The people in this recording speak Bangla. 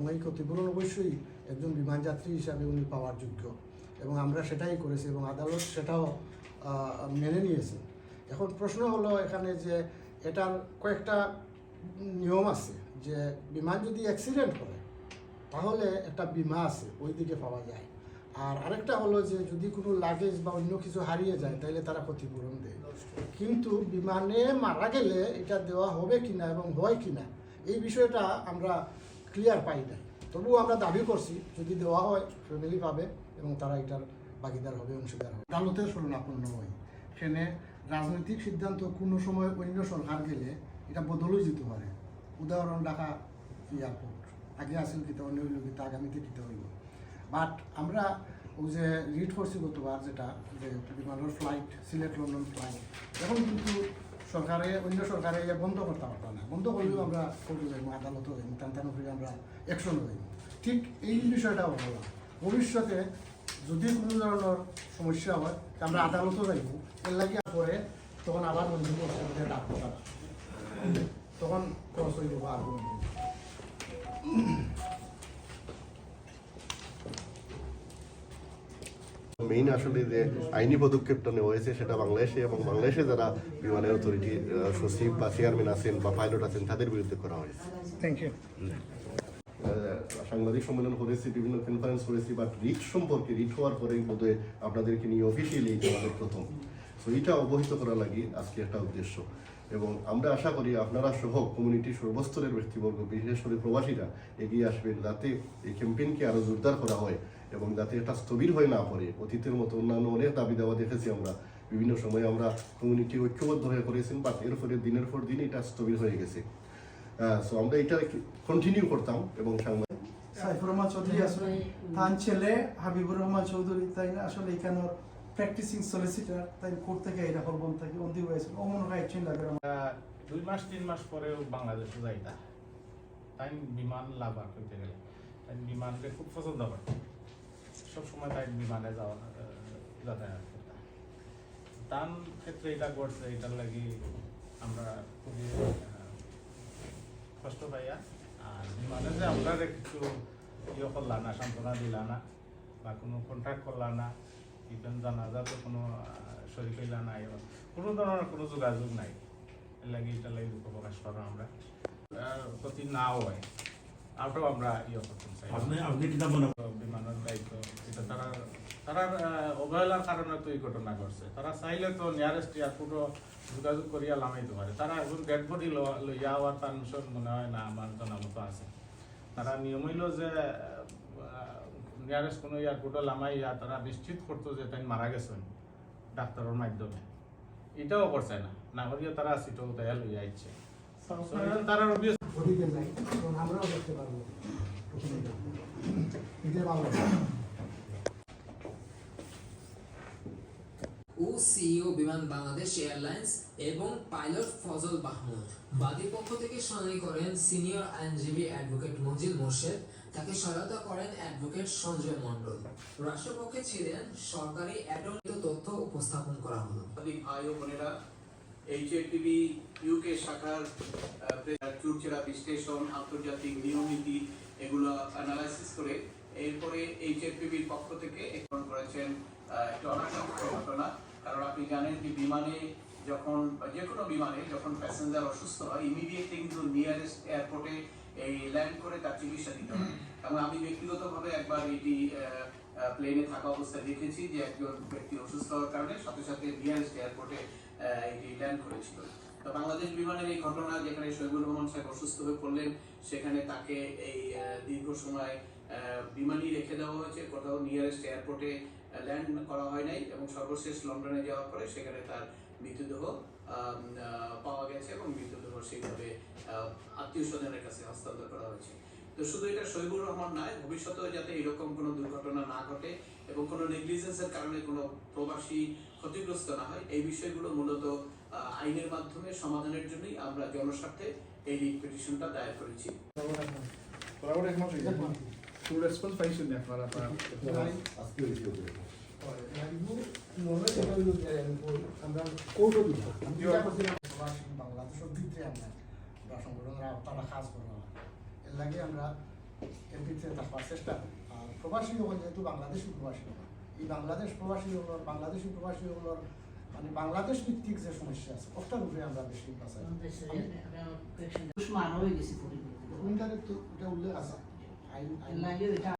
এবং এই ক্ষতিপূরণ অবশ্যই একজন বিমান যাত্রী হিসাবে উনি পাওয়ার যোগ্য, এবং আমরা সেটাই করেছি এবং আদালত সেটাও মেনে নিয়েছে। এখন প্রশ্ন হলো এখানে যে এটার কয়েকটা নিয়ম আছে, যে বিমান যদি অ্যাক্সিডেন্ট করে তাহলে একটা বিমা আছে, ওই দিকে পাওয়া যায়। আর আরেকটা হলো যে যদি কোনো লাগেজ বা অন্য কিছু হারিয়ে যায় তাহলে তারা ক্ষতিপূরণ দেয়। কিন্তু বিমানে মারা গেলে এটা দেওয়া হবে কিনা এবং হয় কিনা এই বিষয়টা আমরা ক্লিয়ার পাই নাই। তবুও আমরা দাবি করছি যদি দেওয়া হয় ফ্যামিলি পাবে এবং তারা এটার ভাগিদার হবে, অংশীদার হবে। আদালতের শরণাপন্ন হয়, সেখানে রাজনৈতিক সিদ্ধান্ত কোনো সময় অন্য সরকার গেলে এটা বদলও যেতে পারে। উদাহরণ ঢাকা এয়ারপোর্ট আগে আসেন কিতা অন্য হইল কিতা আগামীতে কিতা হইব। বাট আমরা ওই যে রিড করছি গতবার যেটা যে বিমানের ফ্লাইট সিলেট লন্ডন ফ্লাইট, এখন কিন্তু সরকারে অন্য সরকারে বন্ধ করতে পারতাম না। বন্ধ করলেও আমরা করতে যাইব, আদালতও যাইব, টানটানুফি আমরা অ্যাকশনও যাইব। ঠিক এই বিষয়টাও বললাম, ভবিষ্যতে যদি কোনো ধরনের সমস্যা হয় আমরা আদালতও যাইব, এর লাগে পরে তখন আবার মঞ্জুর করতে ডাকবো, তখন খরচ হয়ে যাবো আর মেইন আসলে যে আইনি পদক্ষেপটা নেওয়া হয়েছে সেটা বাংলাদেশে এবং বাংলাদেশে যারা বিমানের অথরিটি সচিব বা চেয়ারম্যান আছেন বা পাইলট আছেন তাদের বিরুদ্ধে করা হয়েছে। Thank you. সাংবাদিক সম্মেলন করেছি, বিভিন্ন কনফারেন্স করেছি, বাট রিট সম্পর্কে রিট হওয়ার পরেই বোধহয় আপনাদেরকে নিয়ে অফিসিয়ালি আমাদের প্রথম। তো এটা অবহিত করা লাগে আজকে একটা উদ্দেশ্য, এবং আমরা আশা করি আপনারা সহ কমিউনিটির সর্বস্তরের ব্যক্তিবর্গ বিশেষ করে প্রবাসীরা এগিয়ে আসবেন যাতে এই ক্যাম্পেইনকে আরও জোরদার করা হয় এবং যাতে এটা স্থবির হয়ে না পড়ে। অতীতের মতো অন্যান্য অনেক দাবি দেওয়া দেখেছি আমরা, বিভিন্ন সময় আমরা কমিউনিটি ঐক্যবদ্ধ হয়ে করেছেন, বাট এর ফলে দিনের পর দিন এটা স্থবির হয়ে গেছে। সো আমরা এটা কন্টিনিউ করতাম। এবং সাইফুর রহমান চৌধুরী আসলে তার ছেলে হাবিবুর রহমান চৌধুরী তাই আসলে এখানে প্র্যাকটিসিং সলিসিটার তাই কোর্ট থেকে এটা হলবন থেকে অন্তি হয়েছে অমন রাইট চেঞ্জ লাগে 2 মাস 3 মাস পরেও বাংলাদেশে যাইতা তাই বিমান লাভা করতে গেলে তাই বিমানকে খুব পছন্দ করে, সবসময় তাই বিমানে যাওয়া যাতায়াত করতাম। তার ক্ষেত্রে এটা করছে, এটার লাগি আমরা খুবই কষ্ট পাইয়া। আর বিমানে যে আমরা কিছু ইয়ে করলাম না, সান্ত্বনা দিলা না বা কোনো কন্ট্রাক্ট করলাম না, ইভেন জানাজাতে কোনো শরীর হইলা নাই, কোনো ধরনের কোনো যোগাযোগ নাই, এর লাগে এটার লাগে দুঃখ প্রকাশ করা আমরা প্রতি নাও হয় আউটাও আমরা ইয়ে করতাম চাই। বিমানের দায়িত্ব এটা তারা অবহেলার কারণে তো এই ঘটনা ঘটছে। তারা চাইলে তো নিয়ারেস্ট এয়ারপোর্টও যোগাযোগ করিয়া লামাইতে পারে। তারা এখন ডেড বডি লইয়া হওয়ার পারমিশন মনে হয় না আমার জানা মতো আছে। তারা নিয়ম হইল যে নিয়ারেস্ট কোনো এয়ারপোর্টে লামাইয়া তারা নিশ্চিত করতো যে তাই মারা গেছেন ডাক্তারের মাধ্যমে, এটাও করছে না, না করিয়া তারা সিটও দেয়া লইয়া আইছে। তারা আমরাও দেখতে পারবো ও সিইও বিমান বাংলাদেশ এয়ারলাইন্স এবং পাইলট ফজল মাহমুদ। বাদী পক্ষ থেকে শুনানি করেন সিনিয়র আইনজীবী অ্যাডভোকেট মজিদ মোর্শেদ, তাকে সহায়তা করেন অ্যাডভোকেট সঞ্জয় মণ্ডল। রাষ্ট্রপক্ষে ছিলেন সরকারি অ্যাটর্নি। তথ্য উপস্থাপন করা হলো। ভাই ও বোনেরা, এইচএপিবি ইউকে শাখার চুরচেরা বিশ্লেষণ, আন্তর্জাতিক নিয়মনীতি এগুলো অ্যানালাইসিস করে এরপরে এইচএপিবির পক্ষ থেকে গ্রহণ করেছেন একটা অনাকাঙ্ক্ষিত ঘটনা। কারণ আপনি জানেন যে বিমানে যখন যে কোনো বিমানে যখন প্যাসেঞ্জার অসুস্থ হয় ইমিডিয়েটলি কিন্তু নিয়ারেস্ট এয়ারপোর্টে এই ল্যান্ড করে তার চিকিৎসা দিতে হয়। এবং আমি ব্যক্তিগতভাবে একবার এটি প্লেনে থাকা অবস্থায় দেখেছি যে একজন ব্যক্তি অসুস্থ হওয়ার কারণে সাথে সাথে নিয়ারেস্ট এয়ারপোর্টে এটি ল্যান্ড করেছিল। তো বাংলাদেশ বিমানের এই ঘটনা যেখানে শহীদুর রহমান সাহেব অসুস্থ হয়ে পড়লেন, সেখানে তাকে এই দীর্ঘ সময় বিমানই রেখে দেওয়া হয়েছে, কোথাও নিয়ারেস্ট এয়ারপোর্টে ল্যান্ড করা হয় নাই, এবং সর্বশেষ লন্ডনে যাওয়ার পরে সেখানে তার মৃতদেহ পাওয়া গেছে এবং মৃতদেহ সেইভাবে আত্মীয় স্বজনের কাছে হস্তান্তর করা হয়েছে। তো শুধু এটা শহীদুর রহমান নয়, ভবিষ্যতেও যাতে এরকম কোনো দুর্ঘটনা না ঘটে এবং কোনো নেগলিজেন্সের কারণে কোনো প্রবাসী ক্ষতিগ্রস্ত না হয়, এই বিষয়গুলো মূলত আইনের মাধ্যমে সমাধানের জন্যই আমরা জনস্বার্থে এই রিট পিটিশনটা দায়ের করেছি। বাংলাদেশের ভিতরে আমরা সংগঠনের তারা কাজ করবো, এর লাগে আমরা এর ভিতরে থাকবার চেষ্টা করি। আর প্রবাসী হল যেহেতু বাংলাদেশি প্রবাসী হল, এই বাংলাদেশ প্রবাসী হল বাংলাদেশি প্রবাসী হল মানে বাংলাদেশ ভিত্তিক যে সমস্যা আছে ওটার উপরে আমরা বেশি বাঁচাই। উসমান হয়ে গেছে পরিবর্তন উইন্টারের তো এটা উল্লেখ আছে আইন লাগে এটা